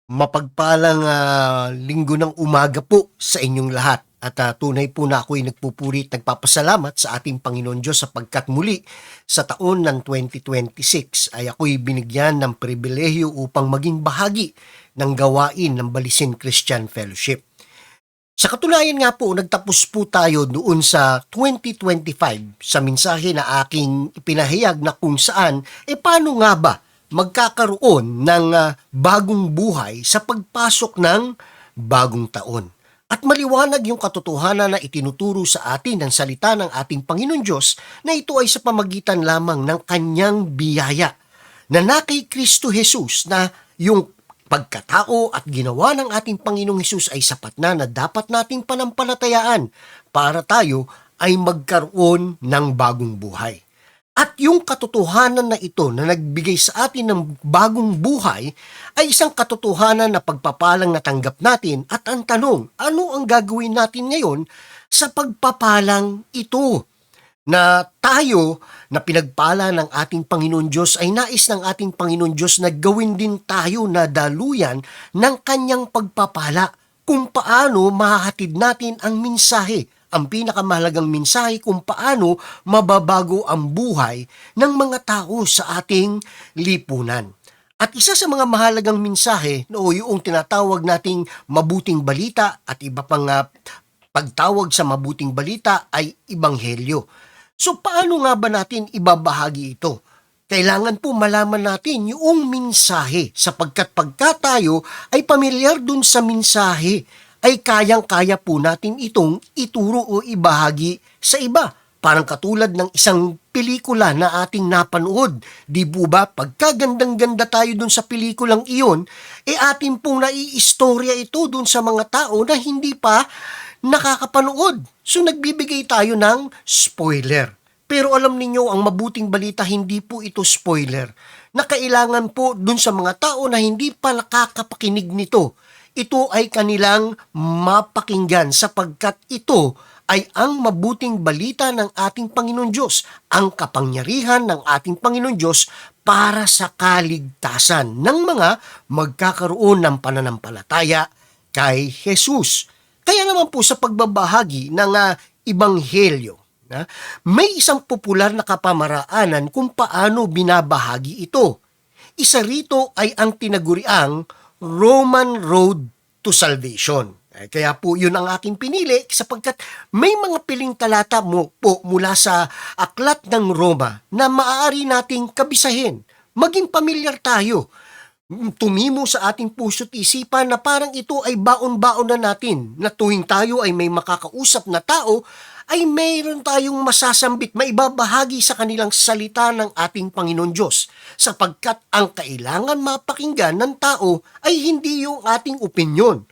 Mapagpalang linggo ng umaga po sa inyong lahat at tunay po na ako'y nagpupuri at nagpapasalamat sa ating Panginoon Diyos sapagkat muli sa taon ng 2026 ay ako'y binigyan ng pribilehyo upang maging bahagi ng gawain ng Balisin Christian Fellowship. Sa katunayan nga po, nagtapos po tayo doon sa 2025 sa mensahe na aking ipinahayag na kung saan, paano nga ba magkakaroon ng bagong buhay sa pagpasok ng bagong taon. At maliwanag yung katotohanan na itinuturo sa atin ng salita ng ating Panginoon Diyos na ito ay sa pamagitan lamang ng kanyang biyaya na kay Kristo Jesus na yung pagkatao at ginawa ng ating Panginoong Hesus ay sapat na dapat nating panampalatayaan para tayo ay magkaroon ng bagong buhay. At yung katotohanan na ito na nagbigay sa atin ng bagong buhay ay isang katotohanan na pagpapalang natanggap natin at ang tanong, ano ang gagawin natin ngayon sa pagpapalang ito? Na tayo na pinagpala ng ating Panginoon Diyos ay nais ng ating Panginoon Diyos na gawin din tayo na daluyan ng kanyang pagpapala kung paano mahahatid natin ang mensahe, ang pinakamahalagang mensahe kung paano mababago ang buhay ng mga tao sa ating lipunan. At isa sa mga mahalagang mensahe o yung tinatawag nating mabuting balita at iba pang pagtawag sa mabuting balita ay ebanghelyo. So paano nga ba natin ibabahagi ito? Kailangan po malaman natin yung mensahe sapagkat pagka tayo ay pamilyar dun sa mensahe ay kayang-kaya po natin itong ituro o ibahagi sa iba. Parang katulad ng isang pelikula na ating napanood. Di po ba, pagkagandang-ganda tayo dun sa pelikulang iyon, atin pong naiistorya ito dun sa mga tao na hindi pa nakakapanood. So nagbibigay tayo ng spoiler. Pero alam ninyo, ang mabuting balita, hindi po ito spoiler. Na kailangan po dun sa mga tao na hindi pa nakakapakinig nito, ito ay kanilang mapakinggan sapagkat ito ay ang mabuting balita ng ating Panginoon Diyos, ang kapangyarihan ng ating Panginoon Diyos para sa kaligtasan ng mga magkakaroon ng pananampalataya kay Jesus. Kaya naman po sa pagbabahagi ng ebanghelyo, may isang popular na kapamaraanan kung paano binabahagi ito. Isa rito ay ang tinaguriang Roman Road to Salvation. Kaya po yun ang aking pinili sapagkat may mga piling talata mo po mula sa Aklat ng Roma na maaari nating kabisahin. Maging pamilyar tayo. Tumimo sa ating puso't isipan na parang ito ay baon-baon na natin na tuwing tayo ay may makakausap na tao ay mayroon tayong masasambit, maibabahagi sa kanilang salita ng ating Panginoon Diyos sapagkat ang kailangan mapakinggan ng tao ay hindi yung ating opinyon.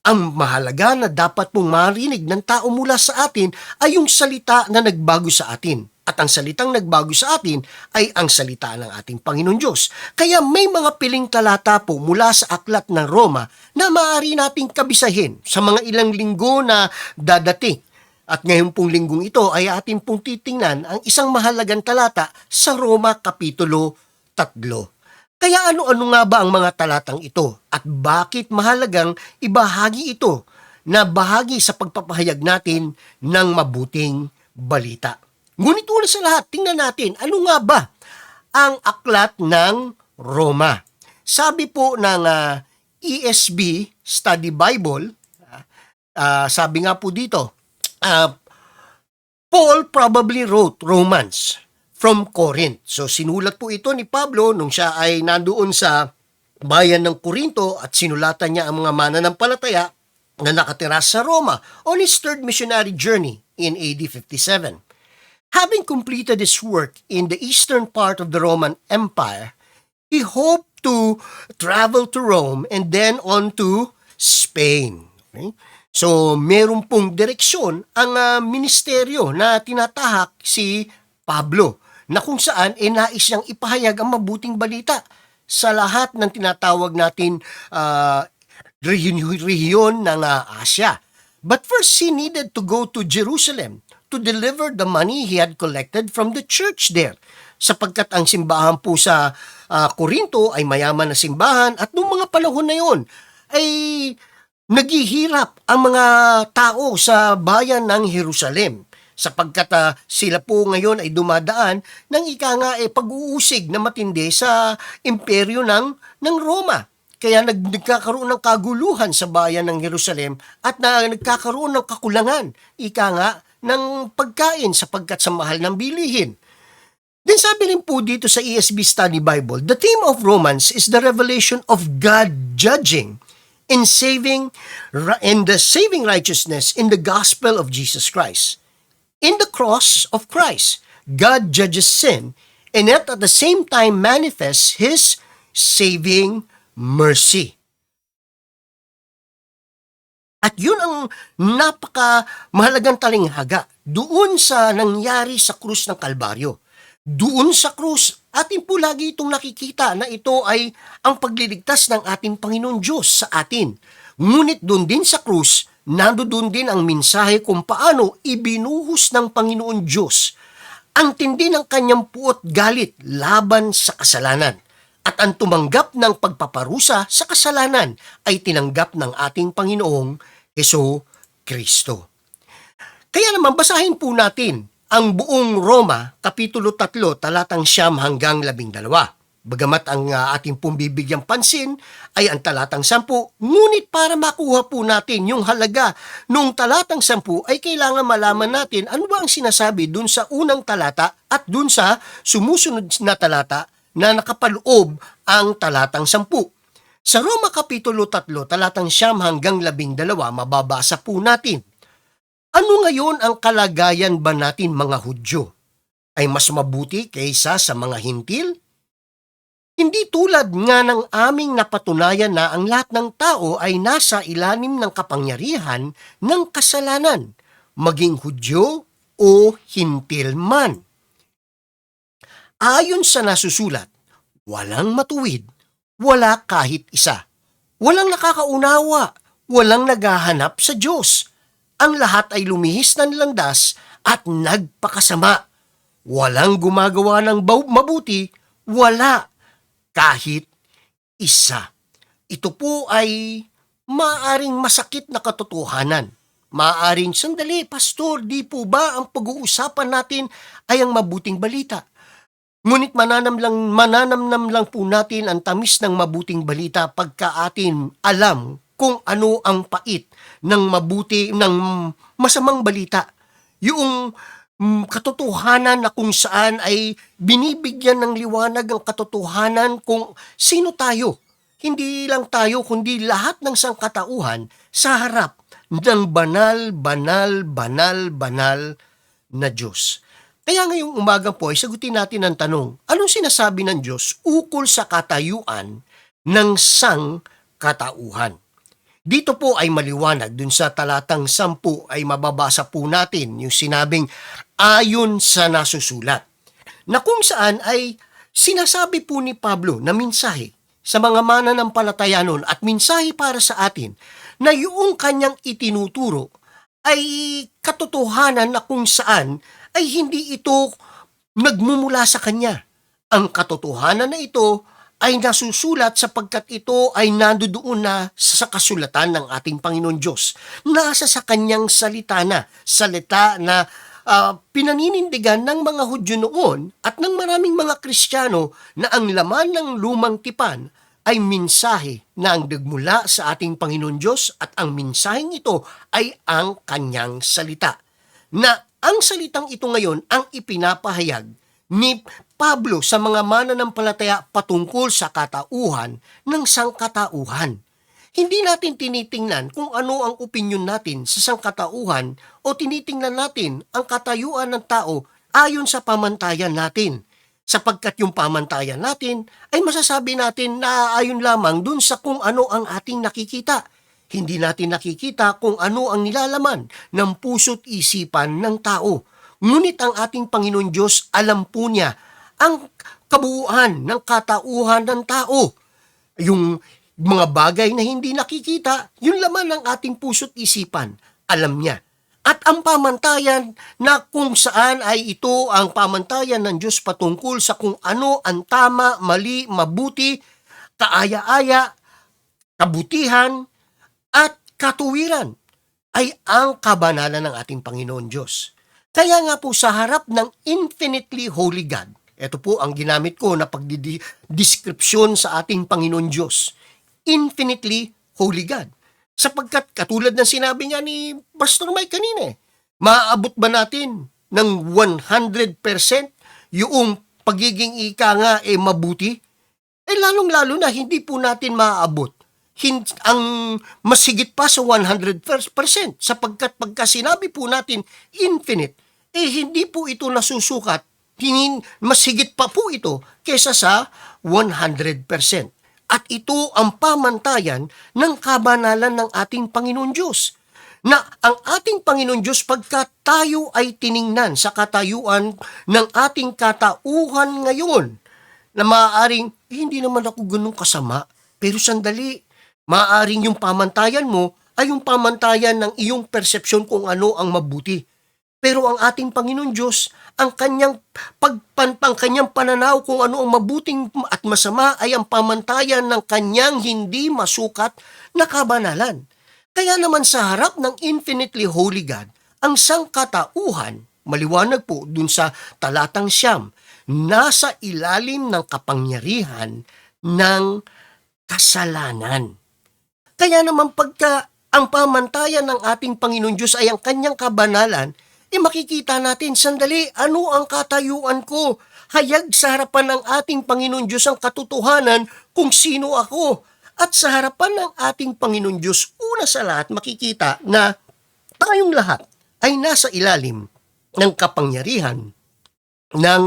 Ang mahalaga na dapat pong marinig ng tao mula sa atin ay yung salita na nagbago sa atin. At ang salitang nagbago sa atin ay ang salita ng ating Panginoon Diyos. Kaya may mga piling talata po mula sa Aklat ng Roma na maaari nating kabisahin sa mga ilang linggo na dadating. At ngayon pong linggong ito ay atin pong titingnan ang isang mahalagang talata sa Roma Kapitulo 3. Kaya ano-ano nga ba ang mga talatang ito at bakit mahalagang ibahagi ito na bahagi sa pagpapahayag natin ng mabuting balita? Ngunit una sa lahat, tingnan natin ano nga ba ang Aklat ng Roma. Sabi po ng ESV Study Bible, sabi nga po dito, Paul probably wrote Romans from Corinth. So sinulat po ito ni Pablo nung siya ay nandoon sa bayan ng Corinto at sinulatan niya ang mga mananampalataya na nakatira sa Roma on his third missionary journey in AD 57. Having completed his work in the eastern part of the Roman Empire, he hoped to travel to Rome and then on to Spain. Okay? So, meron pong direksyon ang ministeryo na tinatahak si Pablo na kung saan nais niyang ipahayag ang mabuting balita sa lahat ng tinatawag natin rehiyon ng Asya. But first, he needed to go to Jerusalem to deliver the money he had collected from the church there. sapagkat ang simbahan po sa Corinto ay mayaman na simbahan at noong mga panahon na yon ay naghihirap ang mga tao sa bayan ng Jerusalem sapagkat sila po ngayon ay dumadaan ng ika nga pag-uusig na matindi sa imperyo ng Roma. Kaya nagkakaroon ng kaguluhan sa bayan ng Jerusalem at nagkakaroon ng kakulangan, ika nga, ng pagkain sapagkat sa mahal ng bilihin. Then sabi rin po dito sa ESV Study Bible, the theme of Romans is the revelation of God judging and the saving righteousness in the gospel of Jesus Christ. In the cross of Christ, God judges sin and yet at the same time manifests His saving mercy. At yun ang napaka mahalagang talinghaga doon sa nangyari sa krus ng Kalbaryo. Doon sa krus, atin po lagi itong nakikita na ito ay ang pagliligtas ng ating Panginoon Diyos sa atin. Ngunit doon din sa krus, nandoon din ang mensahe kung paano ibinuhos ng Panginoon Diyos ang tindi ng kanyang puot galit laban sa kasalanan. At ang tumanggap ng pagpaparusa sa kasalanan ay tinanggap ng ating Panginoong Hesus Kristo. Kaya naman basahin po natin ang buong Roma, Kapitulo 3, talatang 9 hanggang 12. Bagamat ang ating pong bibigyang pansin ay ang talatang 10, ngunit para makuha po natin yung halaga noong talatang 10 ay kailangan malaman natin ano ba ang sinasabi dun sa unang talata at dun sa sumusunod na talata na nakapaloob ang talatang 10. Sa Roma Kapitulo 3, talatang 9 hanggang 12, mababasa po natin. Ano ngayon ang kalagayan ba natin mga Hudyo? Ay mas mabuti kaysa sa mga Hintil? Hindi tulad nga ng aming napatunayan na ang lahat ng tao ay nasa ilalim ng kapangyarihan ng kasalanan, maging Hudyo o Hintil man. Ayon sa nasusulat, walang matuwid, wala kahit isa. Walang nakakaunawa, walang naghahanap sa Diyos. Ang lahat ay lumihis ng landas at nagpakasama. Walang gumagawa ng mabuti, wala kahit isa. Ito po ay maaring masakit na katotohanan. Maaring, sandali, Pastor, di po ba ang pag-uusapan natin ay ang mabuting balita? Ngunit mananamnam lang po natin ang tamis ng mabuting balita pagka atin alam kung ano ang pait ng masamang balita. Yung katotohanan na kung saan ay binibigyan ng liwanag ang katotohanan kung sino tayo. Hindi lang tayo kundi lahat ng sangkatauhan sa harap ng banal na Diyos. Kaya ngayong umaga po ay sagutin natin ang tanong, anong sinasabi ng Diyos ukol sa katayuan ng sangkatauhan? Dito po ay maliwanag, dun sa talatang 10 ay mababasa po natin yung sinabing ayon sa nasusulat, na kung saan ay sinasabi po ni Pablo na mensahe sa mga mananampalataya nun at mensahe para sa atin na yung kanyang itinuturo ay katotohanan na kung saan ay hindi ito nagmumula sa kanya. Ang katotohanan na ito ay nasusulat sapagkat ito ay nandoon na sa kasulatan ng ating Panginoon Diyos. Nasa sa kanyang salita na pinaninindigan ng mga Hudyo noon at ng maraming mga Kristiyano na ang laman ng lumang tipan ay mensahe na ang nagmula sa ating Panginoon Diyos at ang mensaheng ito ay ang kanyang salita. Na ang salitang ito ngayon ang ipinapahayag ni Pablo sa mga mananampalataya patungkol sa katauhan ng sangkatauhan. Hindi natin tinitingnan kung ano ang opinyon natin sa sangkatauhan o tinitingnan natin ang katayuan ng tao ayon sa pamantayan natin. Sapagkat yung pamantayan natin ay masasabi natin na ayon lamang dun sa kung ano ang ating nakikita. Hindi natin nakikita kung ano ang nilalaman ng puso't isipan ng tao. Ngunit ang ating Panginoon Diyos, alam po niya ang kabuuan ng katauhan ng tao. Yung mga bagay na hindi nakikita, yung laman ng ating puso't isipan, alam niya. At ang pamantayan na kung saan ay ito ang pamantayan ng Diyos patungkol sa kung ano ang tama, mali, mabuti, kaaya-aya, kabutihan, at katuwiran ay ang kabanalan ng ating Panginoon Diyos. Kaya nga po sa harap ng infinitely holy God, ito po ang ginamit ko na pagdidescription sa ating Panginoon Diyos. Infinitely holy God. Sapagkat katulad ng sinabi nga ni Pastor Mike kanina, maaabot ba natin ng 100% yung pagiging ika nga mabuti? Lalong-lalo na hindi po natin maaabot ang masigit pa sa 100% sapagkat pagka sinabi po natin infinite, hindi po ito nasusukat, masigit pa po ito kesa sa 100%. At ito ang pamantayan ng kabanalan ng ating Panginoon Diyos. Na ang ating Panginoon Diyos pagka tayo ay tiningnan sa katayuan ng ating katauhan ngayon, na maaaring, hindi naman ako ganun kasama, pero sandali, maaaring yung pamantayan mo ay yung pamantayan ng iyong persepsyon kung ano ang mabuti. Pero ang ating Panginoon Diyos, ang kanyang kanyang pananaw kung ano ang mabuting at masama ay ang pamantayan ng kanyang hindi masukat na kabanalan. Kaya naman sa harap ng infinitely holy God, ang sangkatauhan, maliwanag po dun sa talatang 9, nasa ilalim ng kapangyarihan ng kasalanan. Kaya naman pagka ang pamantayan ng ating Panginoon Diyos ay ang kanyang kabanalan, makikita natin, sandali, ano ang katayuan ko? Hayag sa harapan ng ating Panginoon Diyos ang katotohanan kung sino ako. At sa harapan ng ating Panginoon Diyos, una sa lahat makikita na tayong lahat ay nasa ilalim ng kapangyarihan ng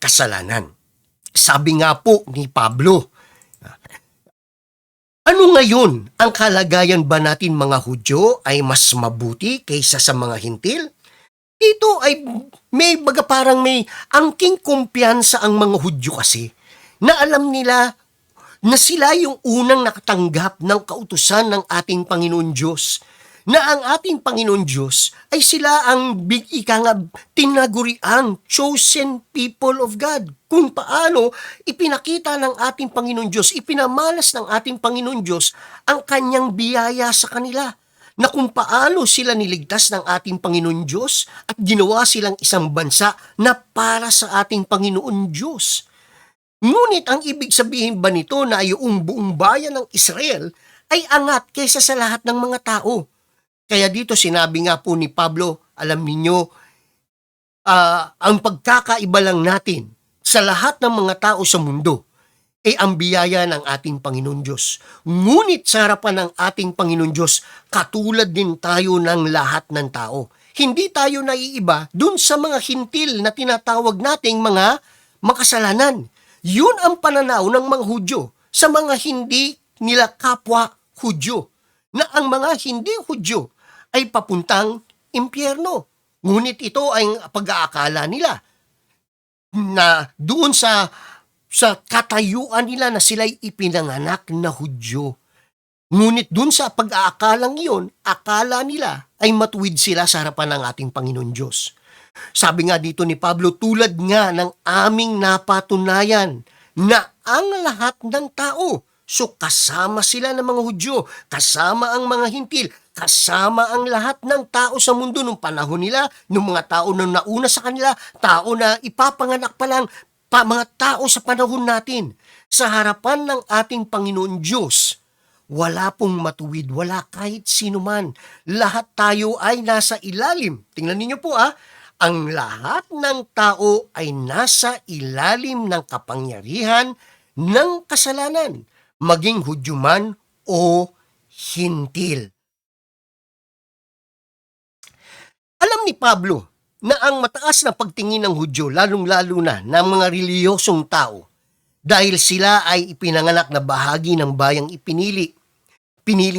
kasalanan. Sabi nga po ni Pablo, ano ngayon ang kalagayan ba natin mga Hudyo ay mas mabuti kaysa sa mga Hintil? Dito ay parang may angking kumpiyansa ang mga Hudyo kasi na alam nila na sila yung unang nakatanggap ng kautusan ng ating Panginoon Diyos. Na ang ating Panginoon Diyos ay sila ang tinaguriang chosen people of God. Kung paano ipinakita ng ating Panginoon Diyos, ipinamalas ng ating Panginoon Diyos ang kanyang biyaya sa kanila. Na kung paano sila niligtas ng ating Panginoon Diyos at ginawa silang isang bansa na para sa ating Panginoon Diyos. Ngunit ang ibig sabihin ba nito na yung buong bayan ng Israel ay angat kaysa sa lahat ng mga tao? Kaya dito sinabi nga po ni Pablo, alam ninyo, ang pagkakaiba lang natin sa lahat ng mga tao sa mundo ang biyaya ng ating Panginoon Diyos. Ngunit sa harapan ng ating Panginoon Diyos, katulad din tayo ng lahat ng tao. Hindi tayo naiiba dun sa mga hintil na tinatawag nating mga makasalanan. Yun ang pananaw ng mga Hudyo sa mga hindi nila kapwa Hudyo, na ang mga hindi Hudyo ay papuntang impyerno. Ngunit ito ay pag-aakala nila na doon sa katayuan nila na sila'y ipinanganak na Hudyo. Ngunit dun sa pag-aakalang iyon, akala nila ay matuwid sila sa harapan ng ating Panginoon Diyos. Sabi nga dito ni Pablo, tulad nga ng aming napatunayan na ang lahat ng tao, so kasama sila ng mga Hudyo, kasama ang mga Hintil, kasama ang lahat ng tao sa mundo nung panahon nila, nung mga tao na nauna sa kanila, tao na ipapanganak pa lang, mga tao sa panahon natin, sa harapan ng ating Panginoon Diyos, wala pong matuwid, wala kahit sino man. Lahat tayo ay nasa ilalim. Tingnan ninyo po ang lahat ng tao ay nasa ilalim ng kapangyarihan ng kasalanan, maging Hudyo man o Hintil. Alam ni Pablo na ang mataas na pagtingin ng Hudyo, lalong-lalo na ng mga reliyosong tao, dahil sila ay ipinanganak na bahagi ng bayang pinili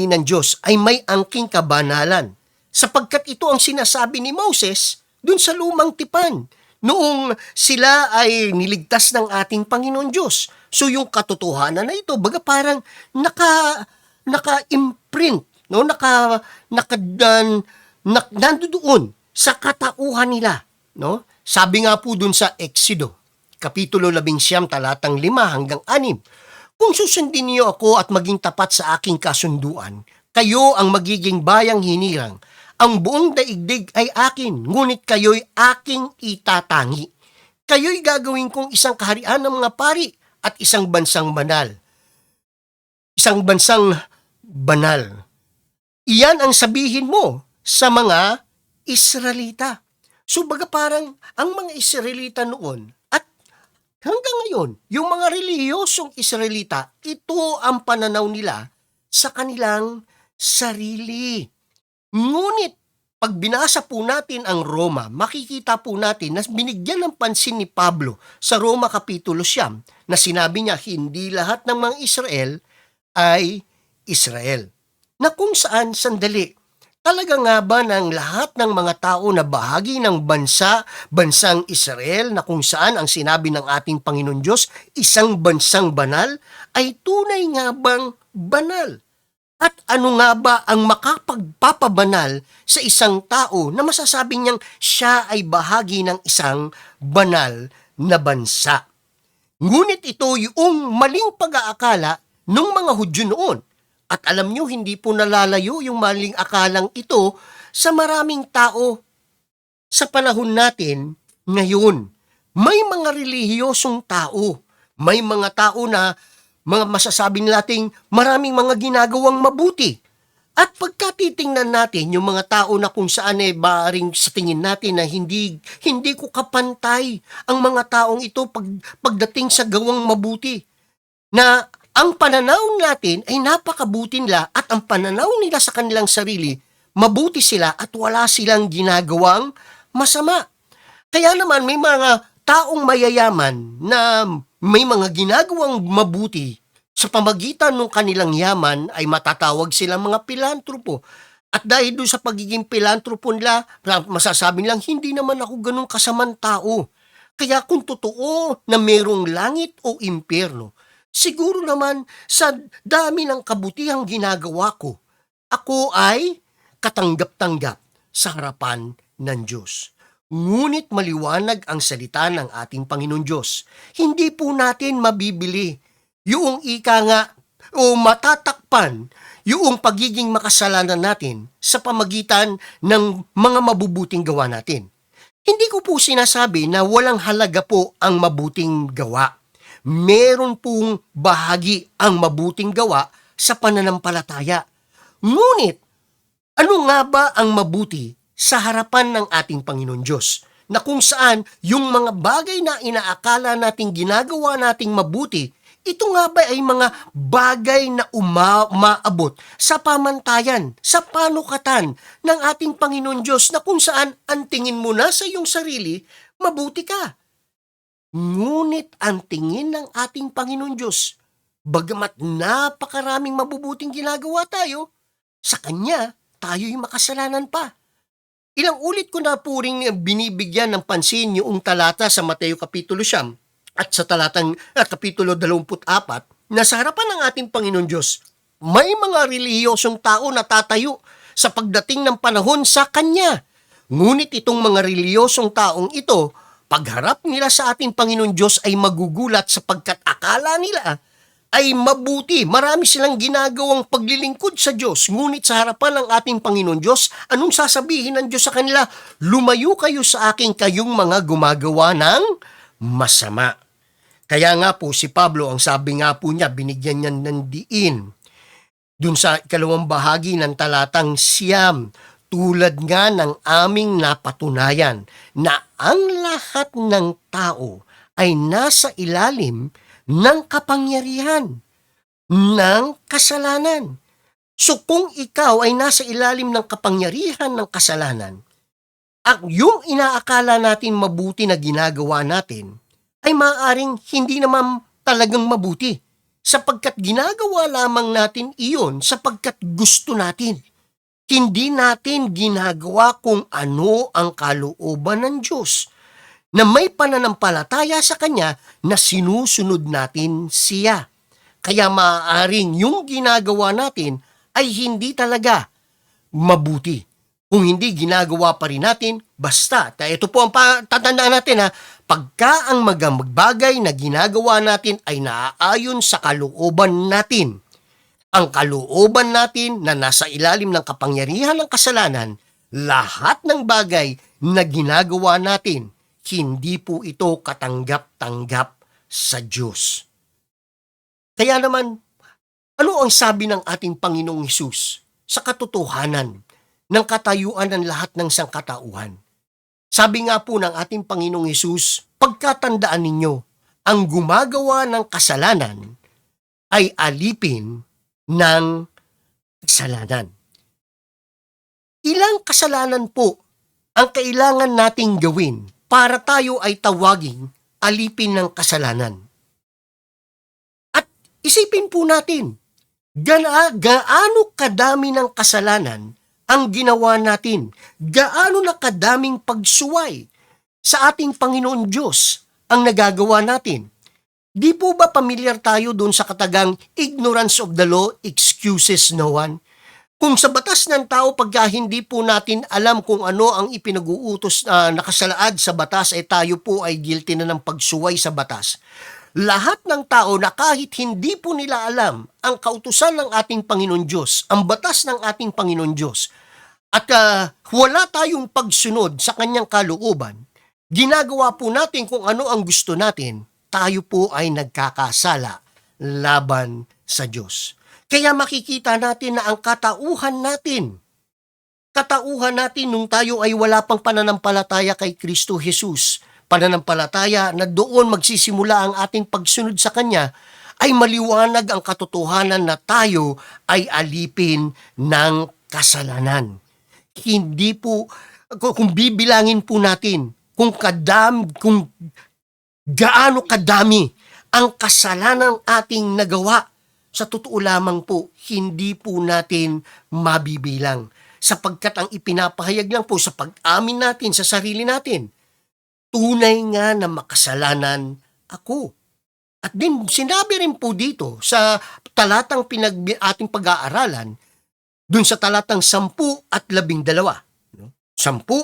ng Diyos, ay may angking kabanalan, sapagkat ito ang sinasabi ni Moses dun sa lumang tipan, noong sila ay niligtas ng ating Panginoon Diyos. So yung katotohanan na ito, baga parang naka-imprint, no? nandoon sa katauhan nila, no? Sabi nga po dun sa Exodo, Kapitulo 11, talatang 5 hanggang 6, kung susundin niyo ako at maging tapat sa aking kasunduan, kayo ang magiging bayang hinirang. Ang buong daigdig ay akin, ngunit kayo'y aking itatangi. Kayo'y gagawin kong isang kaharian ng mga pari at isang bansang banal. Isang bansang banal. Iyan ang sabihin mo sa mga Israelita. So baga parang ang mga Israelita noon at hanggang ngayon, yung mga relihiyosong Israelita, ito ang pananaw nila sa kanilang sarili. Ngunit, pag binasa po natin ang Roma, makikita po natin na binigyan ng pansin ni Pablo sa Roma Kapitulo 9 na sinabi niya, hindi lahat ng mga Israel ay Israel. Na kung saan, sandali, talaga nga ba ng lahat ng mga tao na bahagi ng bansang Israel na kung saan ang sinabi ng ating Panginoon Diyos, isang bansang banal, ay tunay nga bang banal? At ano nga ba ang makapagpapabanal sa isang tao na masasabing niyang siya ay bahagi ng isang banal na bansa? Ngunit ito yung maling pag-aakala ng mga Hudyo noon. At alam nyo, hindi po nalalayo yung maling akalang ito sa maraming tao sa panahon natin ngayon. May mga relihiyosong tao, may mga tao na mga masasabi nating maraming mga ginagawang mabuti. At pagkatitingnan natin yung mga tao na kung saan baring sa tingin natin na hindi ko kapantay ang mga taong ito pagdating sa gawang mabuti. Na ang pananaw natin ay napakabuti nila at ang pananaw nila sa kanilang sarili, mabuti sila at wala silang ginagawang masama. Kaya naman may mga taong mayayaman na may mga ginagawang mabuti sa pamagitan ng kanilang yaman ay matatawag silang mga pilantropo. At dahil doon sa pagiging pilantropo nila, masasabi nilang hindi naman ako ganun kasamang tao. Kaya kung totoo na mayroong langit o impyerno, siguro naman sa dami ng kabutihang ginagawa ko, ako ay katanggap-tanggap sa harapan ng Diyos. Ngunit maliwanag ang salita ng ating Panginoon Diyos. Hindi po natin mabibili yung ika nga o matatakpan yung pagiging makasalanan natin sa pamagitan ng mga mabubuting gawa natin. Hindi ko po sinasabi na walang halaga po ang mabuting gawa. Meron pong bahagi ang mabuting gawa sa pananampalataya. Ngunit, ano nga ba ang mabuti sa harapan ng ating Panginoon Diyos? Na kung saan yung mga bagay na inaakala nating ginagawa nating mabuti, ito nga ba ay mga bagay na umaabot sa pamantayan, sa panukatan ng ating Panginoon Diyos na kung saan ang tingin mo na sa iyong sarili, mabuti ka. Ngunit ang tingin ng ating Panginoon Diyos, bagamat napakaraming mabubuting ginagawa tayo, sa Kanya tayo'y makasalanan pa. Ilang ulit ko na po rin binibigyan ng pansin yung talata sa Mateo Kapitulo 9 at sa talatang Kapitulo 24 na sa harapan ng ating Panginoon Diyos, may mga relihiyosong tao na tatayo sa pagdating ng panahon sa Kanya. Ngunit itong mga relihiyosong taong ito, pagharap nila sa ating Panginoon Diyos ay magugulat sapagkat akala nila ay mabuti. Marami silang ginagawang paglilingkod sa Diyos. Ngunit sa harapan ng ating Panginoon Diyos, anong sasabihin ng Diyos sa kanila? Lumayo kayo sa akin kayong mga gumagawa ng masama. Kaya nga po si Pablo, ang sabi nga po niya, binigyan niya ng diin. Dun sa ikalawang bahagi ng talatang 9, tulad nga ng aming napatunayan na ang lahat ng tao ay nasa ilalim ng kapangyarihan ng kasalanan. So kung ikaw ay nasa ilalim ng kapangyarihan ng kasalanan, at yung inaakala natin mabuti na ginagawa natin, ay maaaring hindi naman talagang mabuti sapagkat ginagawa lamang natin iyon sapagkat gusto natin. Hindi natin ginagawa kung ano ang kalooban ng Diyos na may pananampalataya sa Kanya na sinusunod natin siya. Kaya maaaring yung ginagawa natin ay hindi talaga mabuti. Kung hindi, ginagawa pa rin natin, basta. Ito po ang tatandaan natin ha, pagka ang magbagay na ginagawa natin ay naaayon sa kalooban natin, ang kalooban natin na nasa ilalim ng kapangyarihan ng kasalanan, lahat ng bagay na ginagawa natin, hindi po ito katanggap-tanggap sa Diyos. Kaya naman, ano ang sabi ng ating Panginoong Hesus sa katotohanan ng katayuan ng lahat ng sangkatauhan? Sabi nga po ng ating Panginoong Hesus, pagkatandaan ninyo, ang gumagawa ng kasalanan ay alipin ng kasalanan. Ilang kasalanan po ang kailangan nating gawin para tayo ay tawaging alipin ng kasalanan? At isipin po natin, gaano kadami ng kasalanan ang ginawa natin? Gaano na kadaming pagsuway sa ating Panginoon Diyos ang nagagawa natin? Di po ba pamilyar tayo doon sa katagang ignorance of the law excuses no one? Kung sa batas ng tao, pagka hindi po natin alam kung ano ang ipinag-uutos na nakasalaad sa batas, ay tayo po ay guilty na ng pagsuway sa batas. Lahat ng tao na kahit hindi po nila alam ang kautusan ng ating Panginoon Diyos, ang batas ng ating Panginoon Diyos, at wala tayong pagsunod sa kanyang kalooban, ginagawa po natin kung ano ang gusto natin, tayo po ay nagkakasala laban sa Diyos. Kaya makikita natin na ang katauhan natin nung tayo ay wala pang pananampalataya kay Kristo Jesus, pananampalataya na doon magsisimula ang ating pagsunod sa Kanya, ay maliwanag ang katotohanan na tayo ay alipin ng kasalanan. Hindi po, kung bibilangin po natin, kung gaano kadami ang kasalanan ating nagawa, sa totoo lamang po, hindi po natin mabibilang. Sapagkat ang ipinapahayag lang po sa pag-amin natin sa sarili natin, tunay nga na makasalanan ako. At din, sinabi rin po dito sa talatang ating pag-aaralan, dun sa talatang 10 at 12, 10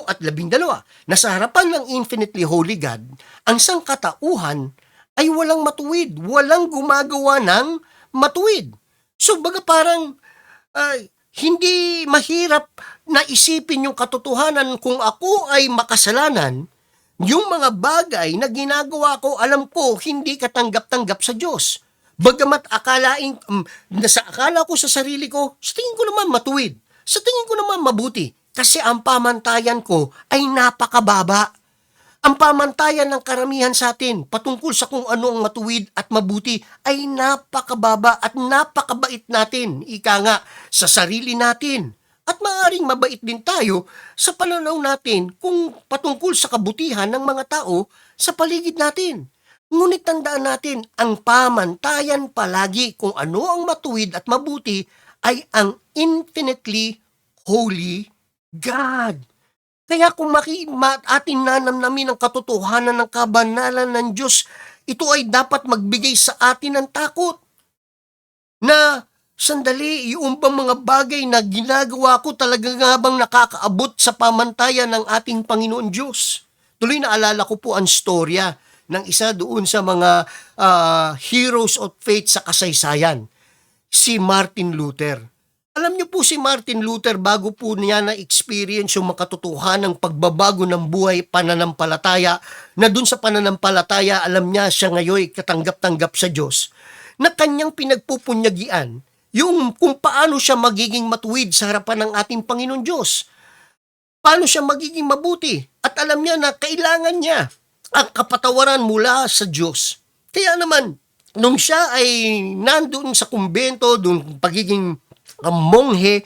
at 12, na sa harapan ng infinitely holy God, ang sangkatauhan ay walang matuwid, walang gumagawa ng matuwid. So baga parang hindi mahirap na isipin yung katotohanan kung ako ay makasalanan, yung mga bagay na ginagawa ko, alam ko, hindi katanggap-tanggap sa Diyos. Bagamat akala ko sa sarili ko, sa tingin ko naman matuwid, sa tingin ko naman mabuti, kasi ang pamantayan ko ay napakababa. Ang pamantayan ng karamihan sa atin patungkol sa kung ano ang matuwid at mabuti ay napakababa at napakabait natin, ika nga, sa sarili natin. At maaaring mabait din tayo sa pananaw natin kung patungkol sa kabutihan ng mga tao sa paligid natin. Ngunit tandaan natin, ang pamantayan palagi kung ano ang matuwid at mabuti ay ang infinitely holy God. Kaya kung ating nanamnamin ang katotohanan ng kabanalan ng Diyos, ito ay dapat magbigay sa atin ng takot. Na sandali, yung bang mga bagay na ginagawa ko talaga nga bang nakakaabot sa pamantayan ng ating Panginoon Diyos? Tuloy naalala ko po ang storya ng isa doon sa mga heroes of faith sa kasaysayan, si Martin Luther. Alam niyo po si Martin Luther, bago po niya na-experience yung makatotohanang pagbabago ng buhay, pananampalataya, na dun sa pananampalataya, alam niya siya ngayon katanggap-tanggap sa Diyos, na kanyang pinagpupunyagian yung kung paano siya magiging matuwid sa harapan ng ating Panginoon Diyos. Paano siya magiging mabuti. At alam niya na kailangan niya ang kapatawaran mula sa Diyos. Kaya naman, nung siya ay nandun sa kumbento, dun pagiging monghe,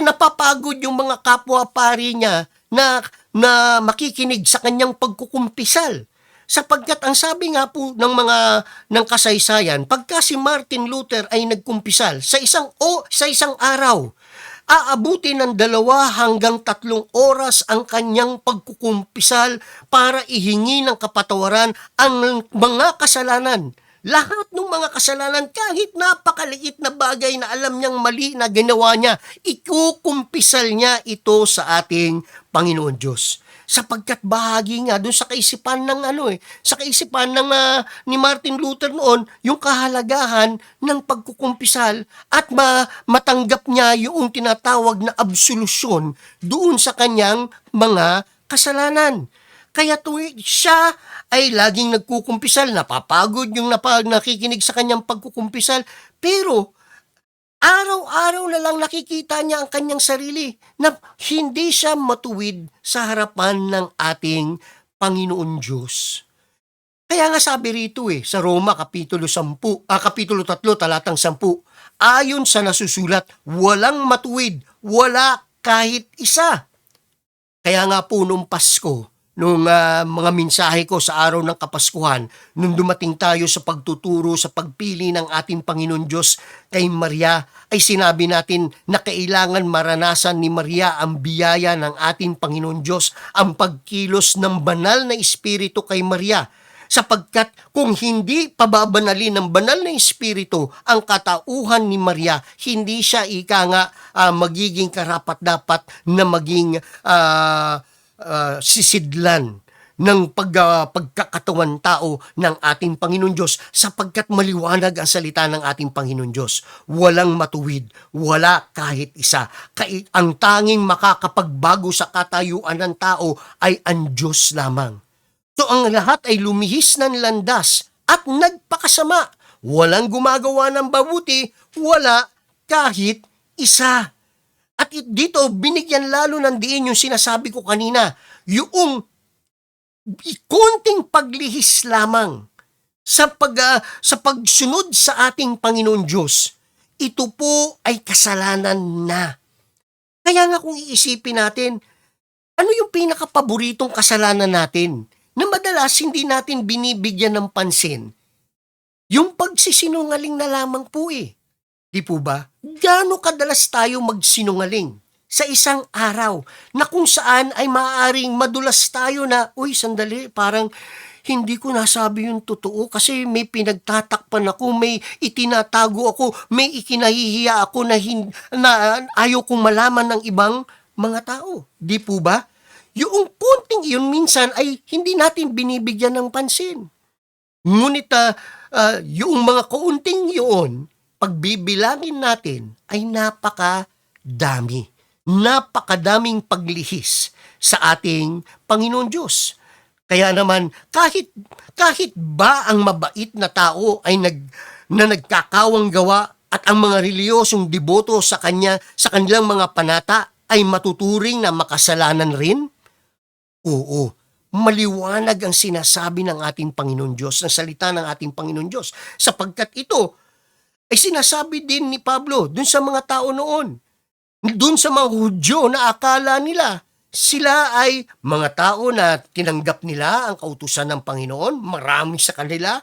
napapagod yung mga kapwa-pari niya na makikinig sa kanyang pagkukumpisal. Sapagkat ang sabi nga po ng kasaysayan, pagka si Martin Luther ay nagkumpisal sa isang araw, aabuti ng 2 hanggang 3 oras ang kanyang pagkukumpisal para ihingi ng kapatawaran ang mga kasalanan Lahat ng mga kasalanan, kahit napakaliit na bagay na alam niyang mali na ginawa niya, ikukumpisal niya ito sa ating Panginoon Diyos. Sapagkat bahagi nga doon sa kaisipan ng sa kaisipan ng ni Martin Luther noon, yung kahalagahan ng pagkukumpisal at matanggap niya yung tinatawag na absolusyon doon sa kanyang mga kasalanan. Kaya siya ay laging nagkukumpisal, napapagod yung nakikinig sa kanyang pagkukumpisal, pero araw-araw na lang nakikita niya ang kanyang sarili na hindi siya matuwid sa harapan ng ating Panginoon Diyos. Kaya nga sabi rito sa Roma Kapitulo 3, talatang 10, ayon sa nasusulat, walang matuwid, wala kahit isa. Kaya nga po nung Pasko, nung mga mensahe ko sa araw ng Kapaskuhan, nung dumating tayo sa pagtuturo sa pagpili ng ating Panginoon Diyos kay Maria, ay sinabi natin na kailangan maranasan ni Maria ang biyaya ng ating Panginoon Diyos, ang pagkilos ng banal na Espiritu kay Maria. Sapagkat kung hindi pababanalin ng banal na Espiritu ang katauhan ni Maria, hindi siya magiging karapat-dapat na maging sisidlan ng pagkakatawan tao ng ating Panginoon Diyos, sapagkat maliwanag ang salita ng ating Panginoon Diyos. Walang matuwid, wala kahit isa. Ang tanging makakapagbago sa katayuan ng tao ay ang Diyos lamang. So ang lahat ay lumihis ng landas at nagpakasama. Walang gumagawa ng mabuti, wala kahit isa. At dito, binigyan lalo ng diin yung sinasabi ko kanina, yung konting paglihis lamang sa pagsunod sa ating Panginoon Diyos. Ito po ay kasalanan na. Kaya nga kung iisipin natin, ano yung pinakapaboritong kasalanan natin na madalas hindi natin binibigyan ng pansin? Yung pagsisinungaling na lamang po Di po ba? Gaano kadalas tayo magsinungaling sa isang araw na kung saan ay maaaring madulas tayo na, uy, sandali, parang hindi ko nasabi yung totoo kasi may pinagtatakpan ako, may itinatago ako, may ikinahihiya ako na ayaw kong malaman ng ibang mga tao. Di po ba? Yung konting iyon minsan ay hindi natin binibigyan ng pansin. Ngunit yung mga kaunting yun, pagbibilangin natin ay napakadami. Napakadaming paglihis sa ating Panginoon Diyos. Kaya naman, kahit ba ang mabait na tao ay nagkakawang gawa at ang mga reliyosong deboto sa kanilang mga panata ay matuturing na makasalanan rin? Oo, maliwanag ang sinasabi ng ating Panginoon Diyos, ng salita ng ating Panginoon Diyos, sapagkat ito ay sinasabi din ni Pablo dun sa mga tao noon, dun sa mga Hudyo na akala nila sila ay mga tao na tinanggap nila ang kautusan ng Panginoon, marami sa kanila,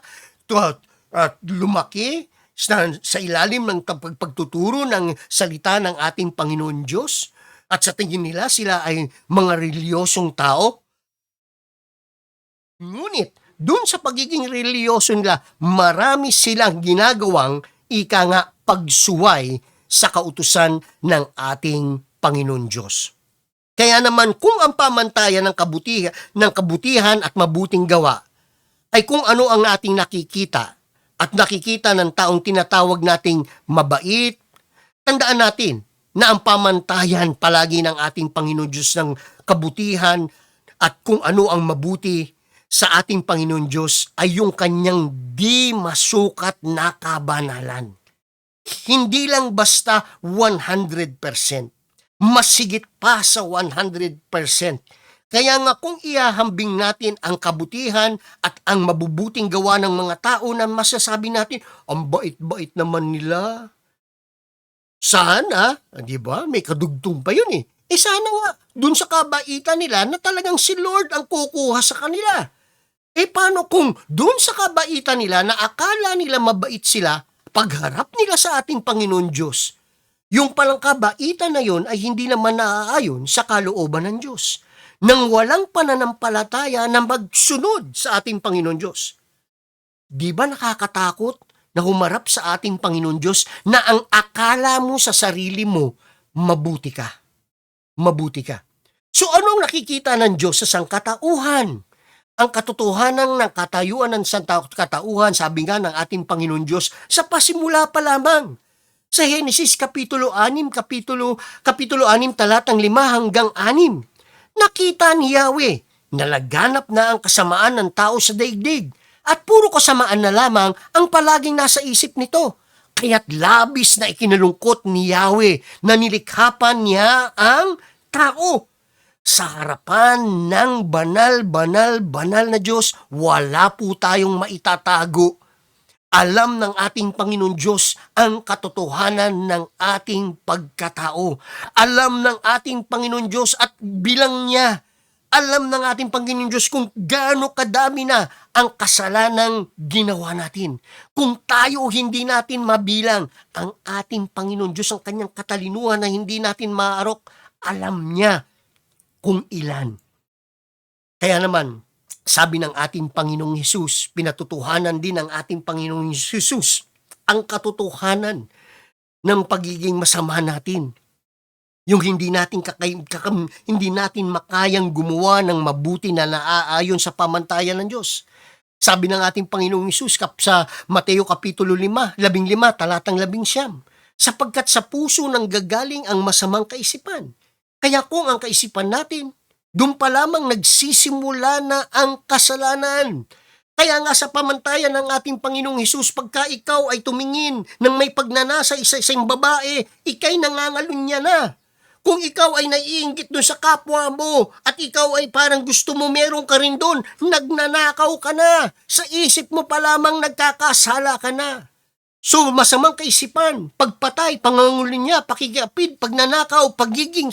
at lumaki sa ilalim ng pagtuturo ng salita ng ating Panginoon Diyos, at sa tingin nila sila ay mga reliyosong tao. Ngunit dun sa pagiging reliyoso nila, marami silang ginagawang pagsuway sa kautusan ng ating Panginoon Diyos. Kaya naman kung ang pamantayan ng kabutihan at mabuting gawa ay kung ano ang ating nakikita at nakikita ng taong tinatawag nating mabait, tandaan natin na ang pamantayan palagi ng ating Panginoon Diyos ng kabutihan at kung ano ang mabuti sa ating Panginoon Diyos ay yung kanyang di masukat na kabanalan. Hindi lang basta 100%, masigit pa sa 100%. Kaya nga kung ihahambing natin ang kabutihan at ang mabubuting gawa ng mga tao na masasabi natin, ang bait-bait naman nila. Sana, di ba, may kadugtong pa yun sana nga, dun sa kabaitan nila na talagang si Lord ang kukuha sa kanila. Paano kung dun sa kabaitan nila na akala nila mabait sila, pagharap nila sa ating Panginoon Diyos, yung palang kabaitan na yun ay hindi naman naaayon sa kalooban ng Diyos, nang walang pananampalataya na magsunod sa ating Panginoon Diyos. Di ba nakakatakot na humarap sa ating Panginoon Diyos na ang akala mo sa sarili mo, mabuti ka. Mabuti ka. So anong nakikita ng Diyos sa sangkatauhan? Ang katotohanan ng katayuan ng katauhan, sabi nga ng ating Panginoon Diyos, sa pasimula pa lamang. Sa Henesis Kapitulo 6, Kapitulo 6, talatang 5 hanggang 6, nakita ni Yahweh na laganap na ang kasamaan ng tao sa daigdig at puro kasamaan na lamang ang palaging nasa isip nito. Kaya't labis na ikinalungkot ni Yahweh na nilikhapan niya ang tao. Sa harapan ng banal na Diyos, wala po tayong maitatago. Alam ng ating Panginoon Diyos ang katotohanan ng ating pagkatao. Alam ng ating Panginoon Diyos at bilang niya, alam ng ating Panginoon Diyos kung gaano kadami na ang kasalanang ginawa natin. Kung tayo hindi natin mabilang, ang ating Panginoon Diyos, ang kanyang katalinuhan na hindi natin maarok, alam niya kung ilan. Kaya naman, sabi ng ating Panginoong Hesus, pinatutuhanan din ng ating Panginoong Hesus ang katotohanan ng pagiging masama natin. Yung hindi natin hindi natin makayang gumawa ng mabuti na naaayon sa pamantayan ng Diyos. Sabi ng ating Panginoong Hesus sa Mateo Kapitulo 5, 15, talatang 11, sapagkat sa puso nang gagaling ang masamang kaisipan. Kaya kung ang kaisipan natin, doon pa lamang nagsisimula na ang kasalanan. Kaya nga sa pamantayan ng ating Panginoong Hesus, pagka ikaw ay tumingin ng may pagnanasa isang babae, ikay nangangalunya na. Kung ikaw ay naiinggit doon sa kapwa mo at ikaw ay parang gusto mo meron ka rin doon, nagnanakaw ka na. Sa isip mo pa lamang nagkakasala ka na. So masamang kaisipan, pagpatay, pangangulinya, pakikiapid, pagnanakaw, pagiging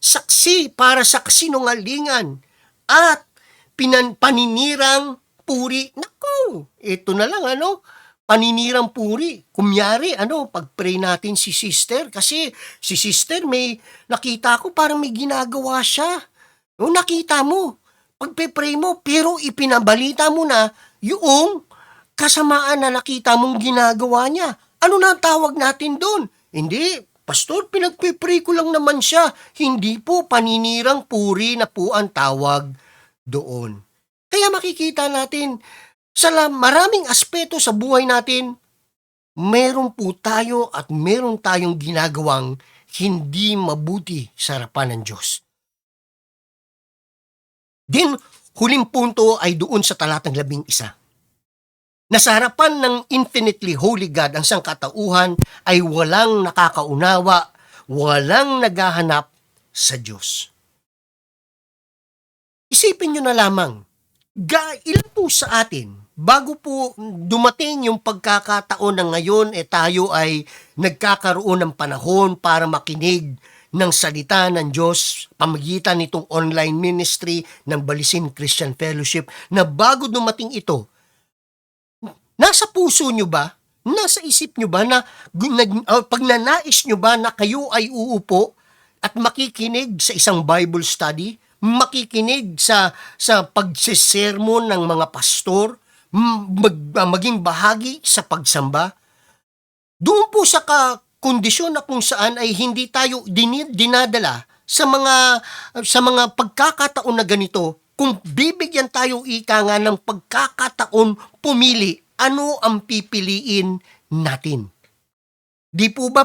saksi para sa kasinungalingan at paninirang puri. Nako, ito na lang paninirang puri. Kumyari, pag-pray natin si sister, kasi si sister may, nakita ko parang may ginagawa siya. Nakita mo, pag-pray mo, pero ipinabalita mo na yung kasamaan na nakita mong ginagawa niya. Ano na ang tawag natin doon? Hindi, Pastor, pinagpipray ko lang naman siya. Hindi po, paninirang puri na po ang tawag doon. Kaya makikita natin, sa maraming aspeto sa buhay natin, meron po tayo at meron tayong ginagawang hindi mabuti sa harapan ng Diyos. Din, huling punto ay doon sa talatang 11. Na sa harapan ng infinitely holy God, ang sangkatauhan ay walang nakakaunawa, walang naghahanap sa Diyos. Isipin nyo na lamang, ilan po sa atin, bago po dumating yung pagkakataon na ngayon, tayo ay nagkakaroon ng panahon para makinig ng salita ng Diyos, pamagitan nitong online ministry ng Balisin Christian Fellowship, na bago dumating ito, nasa puso nyo ba? Nasa isip nyo ba na pagnanais nyo ba na kayo ay uupo at makikinig sa isang Bible study? Makikinig sa pagsisermon ng mga pastor? Maging bahagi sa pagsamba? Doon po sa kondisyon na kung saan ay hindi tayo dinadala sa mga pagkakataon na ganito, kung bibigyan tayo ika nga ng pagkakataon pumili, ano ang pipiliin natin? Di po ba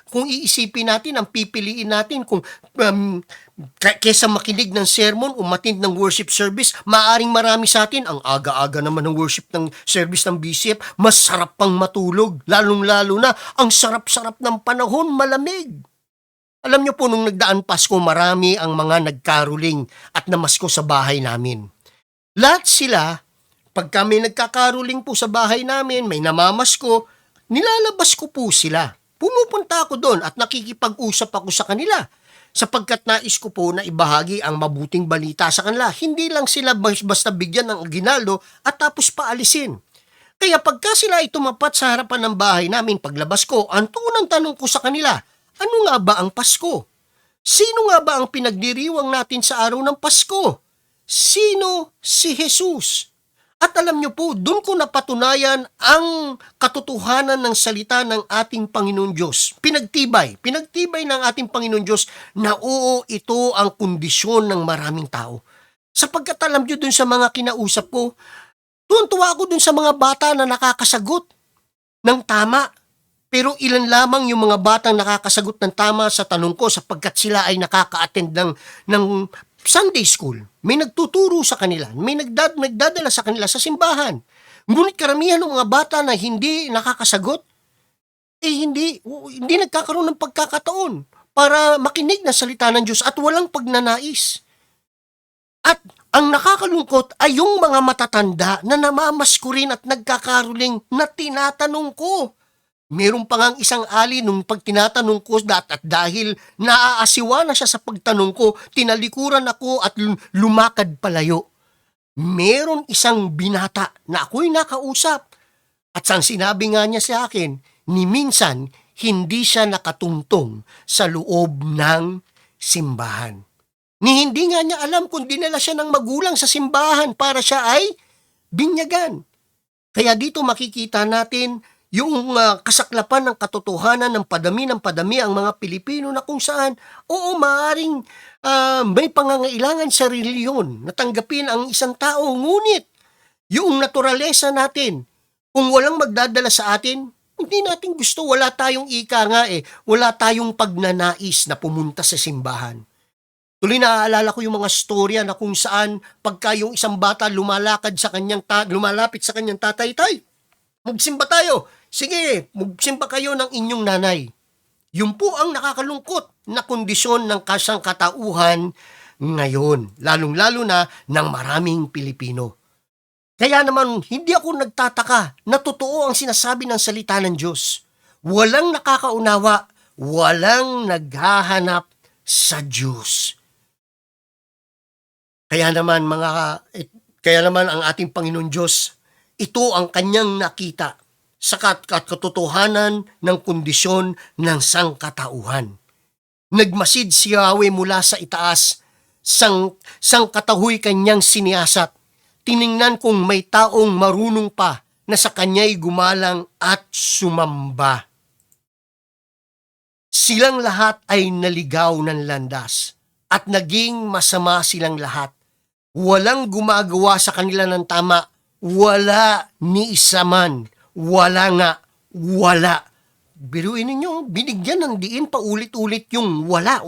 kung iisipin natin, ang pipiliin natin kung kesa makinig ng sermon o matind ng worship service, maaring marami sa atin, ang aga-aga naman ng worship ng service ng BCF, masarap pang matulog, lalong-lalo na, ang sarap-sarap ng panahon, malamig. Alam niyo po, nung nagdaan Pasko, marami ang mga nagkaruling at namasko sa bahay namin. Lahat sila, pag kami nagkakaruling po sa bahay namin, may namamasko, nilalabas ko po sila. Pumupunta ako doon at nakikipag-usap ako sa kanila sapagkat nais ko po na ibahagi ang mabuting balita sa kanila. Hindi lang sila basta bigyan ng aginaldo at tapos paalisin. Kaya pagka sila ay tumapat sa harapan ng bahay namin paglabas ko, ang tunang tanong ko sa kanila, ano nga ba ang Pasko? Sino nga ba ang pinagdiriwang natin sa araw ng Pasko? Sino si Jesus? At alam niyo po, do'n ko napatunayan ang katotohanan ng salita ng ating Panginoon Diyos. Pinagtibay ng ating Panginoon Diyos na oo, ito ang kondisyon ng maraming tao. Sapagkat alam niyo do'n sa mga kinausap ko, tuwang-tuwa ako do'n sa mga bata na nakakasagot ng tama. Pero ilan lamang yung mga batang nakakasagot ng tama sa tanong ko sapagkat sila ay nakaka-attend ng Sunday school. May nagtuturo sa kanila, may nagdadala sa kanila sa simbahan. Ngunit karamihan ng mga bata na hindi nakakasagot, hindi nagkakaroon ng pagkakataon para makinig ng salita ng Diyos at walang pagnanais. At ang nakakalungkot ay yung mga matatanda na namamaskurin at nagkakaruling na tinatanong ko. Meron pa ngang isang ali nung pag tinatanong ko at dahil naaasiwa na siya sa pagtanong ko, tinalikuran ako at lumakad palayo. Meron isang binata na ako'y nakausap at sang sinabi nga niya sa akin, ni minsan hindi siya nakatungtong sa loob ng simbahan. Ni hindi nga niya alam kung dinala siya ng magulang sa simbahan para siya ay binyagan. Kaya dito makikita natin yung kasaklapan ng katotohanan ng padami ang mga Pilipino na kung saan, oo, maaaring may pangangailangan sa reliyon na tanggapin ang isang tao. Ngunit, yung naturalesa natin, kung walang magdadala sa atin, hindi natin gusto, wala tayong wala tayong pagnanais na pumunta sa simbahan. Tuloy naaalala ko yung mga storya na kung saan pagka yung isang bata lumalapit sa kanyang tatay, tay, magsimba tayo. Sige, magsimba kayo ng inyong nanay. Yun po ang nakakalungkot na kondisyon ng kasangkatauhan ngayon, lalong-lalo na ng maraming Pilipino. Kaya naman, hindi ako nagtataka na totoo ang sinasabi ng salita ng Diyos. Walang nakakaunawa, walang naghahanap sa Diyos. Kaya naman ang ating Panginoon Diyos, ito ang kanyang nakita sa katotohanan ng kondisyon ng sangkatauhan. Nagmasid si Yahweh mula sa itaas, sangkatahoy kanyang siniyasat. Tiningnan kung may taong marunong pa na sa kanya'y gumalang at sumamba. Silang lahat ay naligaw ng landas at naging masama silang lahat. Walang gumagawa sa kanila ng tama, wala ni isa man. Wala. Biruin ninyo, binigyan ng diin paulit-ulit yung wala.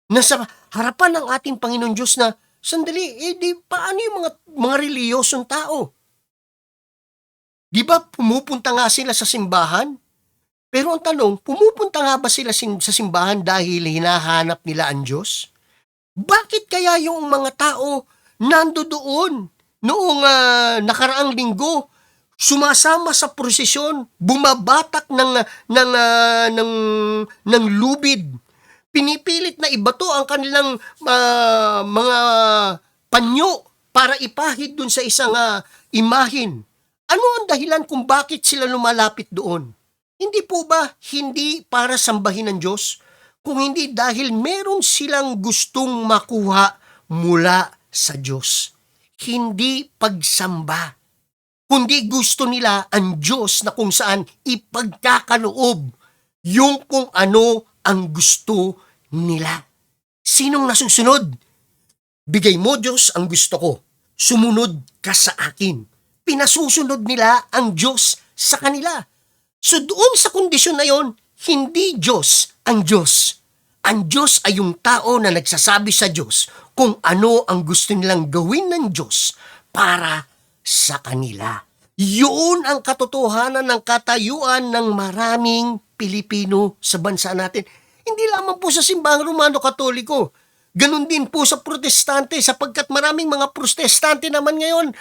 Nasa harapan ng ating Panginoon Diyos na, sandali, paano yung mga reliyosong tao? Di ba pumupunta nga sila sa simbahan? Pero ang tanong, pumupunta nga ba sila sa simbahan dahil hinahanap nila ang Diyos? Bakit kaya yung mga tao nandoon noong nakaraang linggo, sumasama sa prosesyon, bumabatak ng lubid, pinipilit na ibato ang kanilang mga panyo para ipahid dun sa isang imahin. Ano ang dahilan kung bakit sila lumalapit doon? Hindi po ba hindi para sambahin ng Diyos? Kung hindi dahil meron silang gustong makuha mula sa Diyos. Hindi pagsamba, kundi gusto nila ang Diyos na kung saan ipagkakaloob yung kung ano ang gusto nila. Sinong nasusunod? Bigay mo, Diyos, ang gusto ko. Sumunod ka sa akin. Pinasusunod nila ang Diyos sa kanila. So doon sa kondisyon na yon, hindi Diyos ang Diyos. Ang Diyos ay yung tao na nagsasabi sa Diyos kung ano ang gusto nilang gawin ng Diyos para sa kanila. Yun ang katotohanan ng katayuan ng maraming Pilipino sa bansa natin. Hindi lamang po sa simbahang Romano-Katoliko. Ganon din po sa protestante sapagkat maraming mga protestante naman ngayon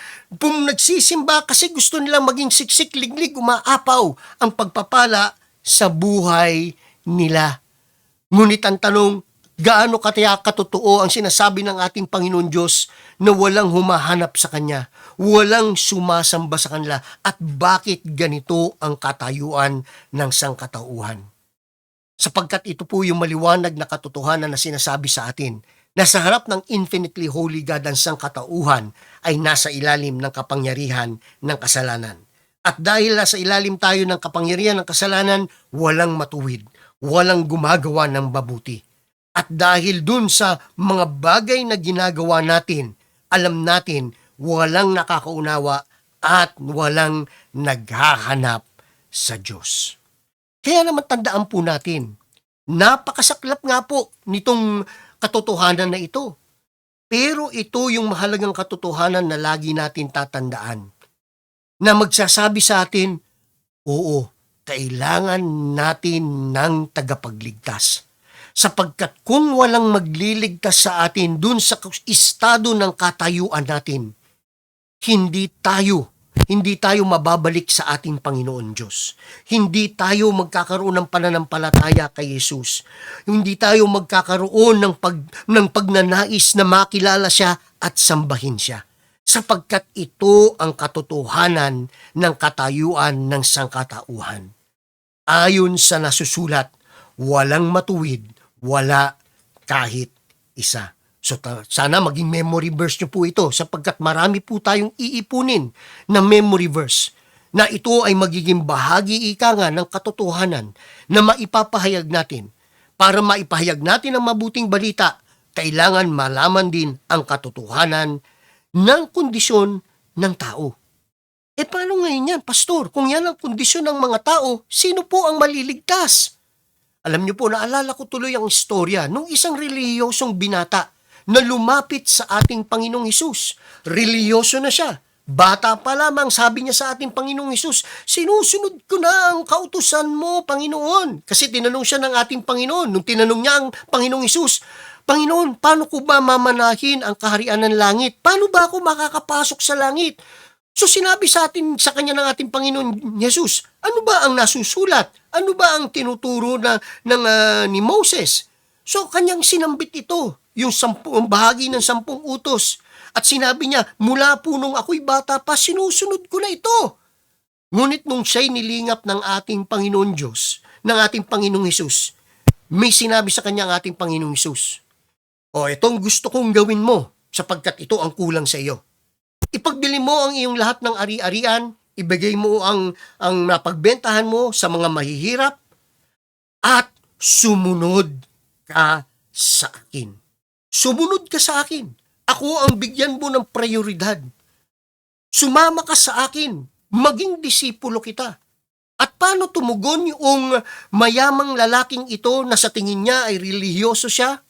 nagsisimba kasi gusto nilang maging siksik, liglig, umaapaw ang pagpapala sa buhay nila. Ngunit ang tanong, gaano katotoo ang sinasabi ng ating Panginoon Diyos na walang humahanap sa Kanya, walang sumasamba sa Kanila, at bakit ganito ang katayuan ng sangkatauhan? Sapagkat ito po yung maliwanag na katotohanan na sinasabi sa atin na sa harap ng infinitely holy God ang sangkatauhan ay nasa ilalim ng kapangyarihan ng kasalanan. At dahil nasa ilalim tayo ng kapangyarihan ng kasalanan, walang matuwid, walang gumagawa ng mabuti. At dahil dun sa mga bagay na ginagawa natin, alam natin walang nakakaunawa at walang naghahanap sa Diyos. Kaya naman tandaan po natin, napakasaklap nga po nitong katotohanan na ito. Pero ito yung mahalagang katotohanan na lagi natin tatandaan. Na magsasabi sa atin, oo, kailangan natin ng tagapagligtas. Sapagkat kung walang magliligtas sa atin dun sa estado ng katayuan natin, hindi tayo mababalik sa ating Panginoon Diyos. Hindi tayo magkakaroon ng pananampalataya kay Jesus. Hindi tayo magkakaroon ng pagnanais na makilala siya at sambahin siya. Sapagkat ito ang katotohanan ng katayuan ng sangkatauhan. Ayon sa nasusulat, walang matuwid, wala kahit isa. So sana maging memory verse nyo po ito sapagkat marami po tayong iipunin na memory verse na ito ay magiging bahagi ika nga ng katotohanan na maipapahayag natin. Para maipahayag natin ang mabuting balita, kailangan malaman din ang katotohanan ng kondisyon ng tao. Paano ngayon yan, Pastor? Kung yan ang kondisyon ng mga tao, sino po ang maliligtas? Alam niyo po, naalala ko tuloy ang istorya nung isang reliyosong binata na lumapit sa ating Panginoong Hesus. Reliyoso na siya. Bata pa lamang, sabi niya sa ating Panginoong Hesus, sinusunod ko na ang kautusan mo, Panginoon. Kasi tinanong siya ng ating Panginoon. Nung tinanong niya ang Panginoong Hesus, Panginoon, paano ko ba mamanahin ang kaharian ng langit? Paano ba ako makakapasok sa langit? So sinabi sa kanya ng ating Panginoon Jesus, ano ba ang nasusulat? Ano ba ang tinuturo ni Moses? So kanyang sinambit ito, yung bahagi ng 10 utos. At sinabi niya, mula po nung ako'y bata pa, sinusunod ko na ito. Ngunit nung siya'y nilingap ng ating Panginoon Diyos, ng ating Panginoong Hesus, may sinabi sa kanya ang ating Panginoong Hesus, itong gusto kong gawin mo, sapagkat ito ang kulang sa iyo. Ipagbili mo ang iyong lahat ng ari-arian, ibigay mo ang napagbentahan mo sa mga mahihirap, at sumunod ka sa akin. Sumunod ka sa akin. Ako ang bigyan mo ng prioridad. Sumama ka sa akin. Maging disipulo kita. At paano tumugon yung mayamang lalaking ito na sa tingin niya ay relihiyoso siya?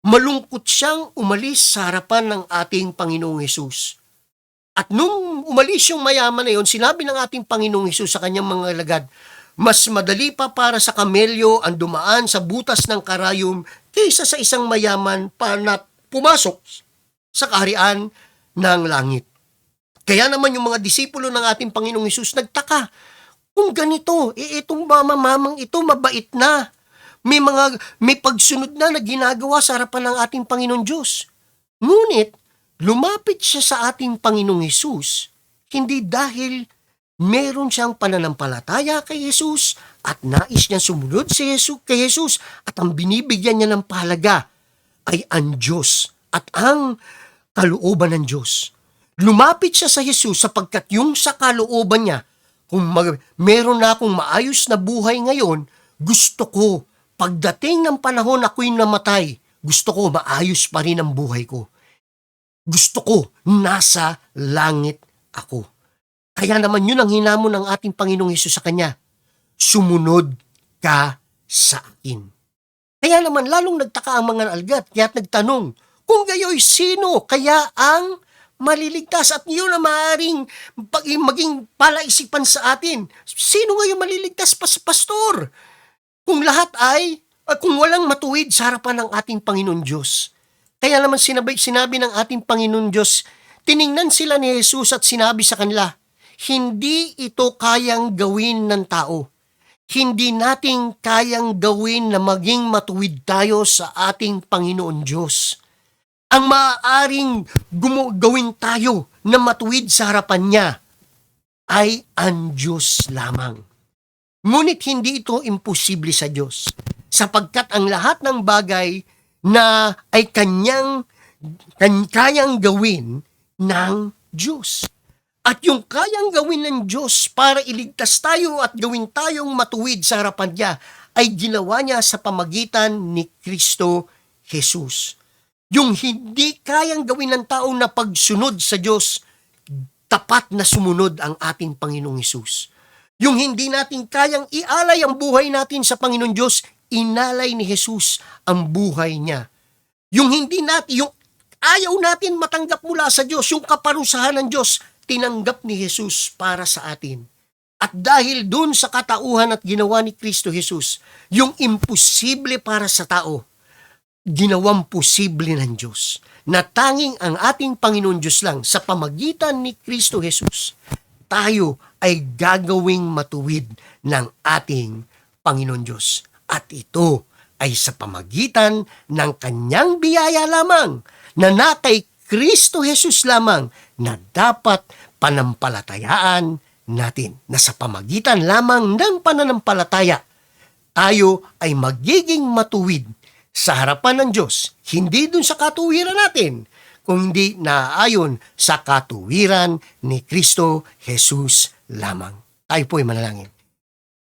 Malungkot siyang umalis sa harapan ng ating Panginoong Hesus. At nung umalis yung mayaman na yun, sinabi ng ating Panginoong Hesus sa kanyang mga alagad, mas madali pa para sa kamelyo ang dumaan sa butas ng karayom kaysa sa isang mayaman pa na pumasok sa kaharian ng langit. Kaya naman yung mga disipulo ng ating Panginoong Hesus nagtaka, kung ganito, itong mamamang ito mabait na. May pagsunod na ginagawa sa harapan ng ating Panginoon Diyos. Ngunit, lumapit siya sa ating Panginoong Hesus, hindi dahil meron siyang pananampalataya kay Jesus at nais niyang sumunod kay Jesus at ang binibigyan niya ng pahalaga ay ang Diyos at ang kalooban ng Diyos. Lumapit siya sa Jesus sapagkat yung sa kalooban niya, kung meron na akong maayos na buhay ngayon, gusto ko, pagdating ng panahon ako'y namatay, gusto ko maayos pa rin ang buhay ko. Gusto ko, nasa langit ako. Kaya naman yun ang hinamon ng ating Panginoong Hesus sa kanya. Sumunod ka sa akin. Kaya naman lalong nagtaka ang mga alagad, kaya't nagtanong, kung gayo'y sino kaya ang maliligtas? At yun ang maaaring maging palaisipan sa atin. Sino ngayon maliligtas, Pastor? Kung kung walang matuwid sa harapan ng ating Panginoon Diyos. Kaya naman sinabi ng ating Panginoon Diyos, tiningnan sila ni Jesus at sinabi sa kanila, hindi ito kayang gawin ng tao. Hindi natin kayang gawin na maging matuwid tayo sa ating Panginoon Diyos. Ang maaaring gawin tayo na matuwid sa harapan niya ay ang Diyos lamang. Ngunit hindi ito imposible sa Diyos, sapagkat ang lahat ng bagay na ay kayang gawin ng Diyos. At yung kayang gawin ng Diyos para iligtas tayo at gawin tayong matuwid sa harapan niya ay ginawa niya sa pamagitan ni Kristo Jesus. Yung hindi kayang gawin ng tao na pagsunod sa Diyos, tapat na sumunod ang ating Panginoong Hesus. Yung hindi natin kayang ialay ang buhay natin sa Panginoon Diyos, inalay ni Jesus ang buhay niya. Yung hindi natin, yung ayaw natin matanggap mula sa Diyos, yung kaparusahan ng Diyos, tinanggap ni Jesus para sa atin. At dahil dun sa katauhan at ginawa ni Kristo Jesus, yung imposible para sa tao, ginawang posible ng Diyos. Na tanging ang ating Panginoon Diyos lang sa pamagitan ni Kristo Jesus, tayo ay gagawing matuwid ng ating Panginoon Diyos. At ito ay sa pamagitan ng kanyang biyaya lamang na kay Kristo Jesus lamang na dapat panampalatayaan natin. Na sa pamagitan lamang ng pananampalataya, tayo ay magiging matuwid sa harapan ng Diyos. Hindi dun sa katuwiran natin, kung hindi naayon sa katuwiran ni Kristo Jesus lamang. Tayo po ay manalangin.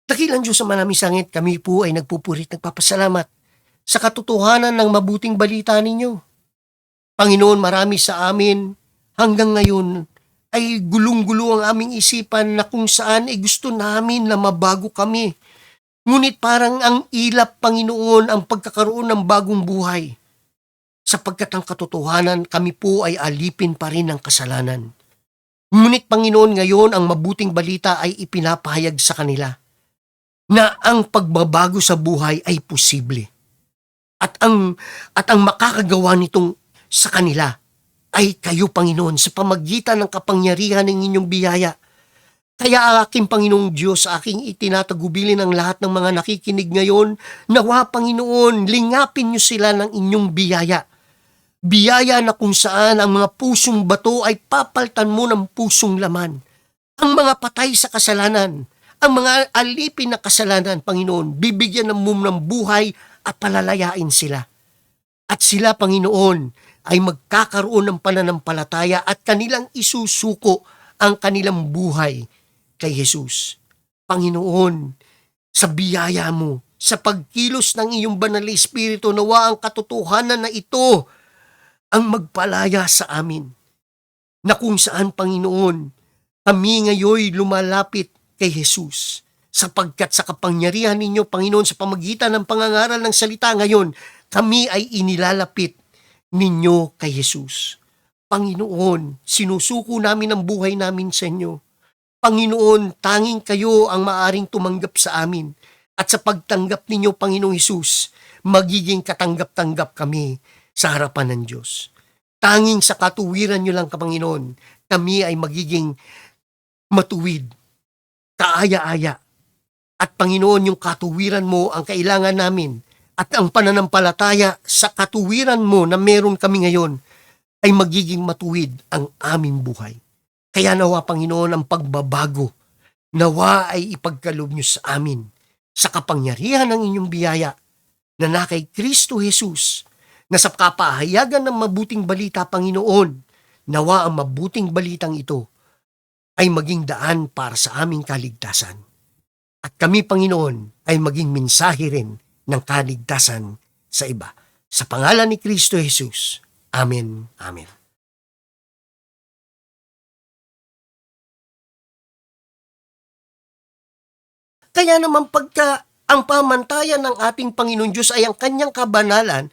Dakilang Diyos sa manaming sangit, kami po ay nagpupurit, nagpapasalamat sa katotohanan ng mabuting balita ninyo. Panginoon, marami sa amin hanggang ngayon ay gulong-gulo ang aming isipan na kung saan ay gusto namin na mabago kami. Ngunit parang ang ilap, Panginoon, ang pagkakaroon ng bagong buhay. Sapagkat ang katotohanan, kami po ay alipin pa rin ng kasalanan. Ngunit Panginoon, ngayon ang mabuting balita ay ipinapahayag sa kanila na ang pagbabago sa buhay ay posible. At ang makakagawa nitong sa kanila ay kayo, Panginoon, sa pamagitan ng kapangyarihan ng inyong biyaya. Kaya aking Panginoong Diyos, aking itinatagubilin ang lahat ng mga nakikinig ngayon, nawa, Panginoon, lingapin niyo sila ng inyong biyaya. Biyaya na kung saan ang mga pusong bato ay papaltan mo ng pusong laman. Ang mga patay sa kasalanan, ang mga alipin na kasalanan, Panginoon, bibigyan ng buhay at palalayain sila. At sila, Panginoon, ay magkakaroon ng pananampalataya at kanilang isusuko ang kanilang buhay kay Jesus. Panginoon, sa biyaya mo, sa pagkilos ng iyong banal na Espiritu, nawa ang katotohanan na ito ang magpalaya sa amin. Na kung saan, Panginoon, kami ngayon lumalapit kay Jesus. Sapagkat sa kapangyarihan ninyo, Panginoon, sa pamagitan ng pangangaral ng salita ngayon, kami ay inilalapit ninyo kay Jesus. Panginoon, sinusuko namin ang buhay namin sa inyo. Panginoon, tanging kayo ang maaring tumanggap sa amin. At sa pagtanggap ninyo, Panginoong Hesus, magiging katanggap-tanggap kami sa harapan ng Diyos. Tanging sa katuwiran nyo lang, Panginoon, kami ay magiging matuwid, kaaya-aya. At Panginoon, yung katuwiran mo ang kailangan namin at ang pananampalataya sa katuwiran mo na meron kami ngayon ay magiging matuwid ang aming buhay. Kaya nawa, Panginoon, ang pagbabago, nawa ay ipagkaloob nyo sa amin sa kapangyarihan ng inyong biyaya na kay Kristo Jesus, na sa kapahayagan ng mabuting balita, Panginoon, nawa ang mabuting balitang ito ay maging daan para sa aming kaligtasan. At kami, Panginoon, ay maging mensahe rin ng kaligtasan sa iba. Sa pangalan ni Kristo Jesus. Amen. Amen. Kaya naman pagka ang pamantayan ng ating Panginoon Diyos ay ang kanyang kabanalan,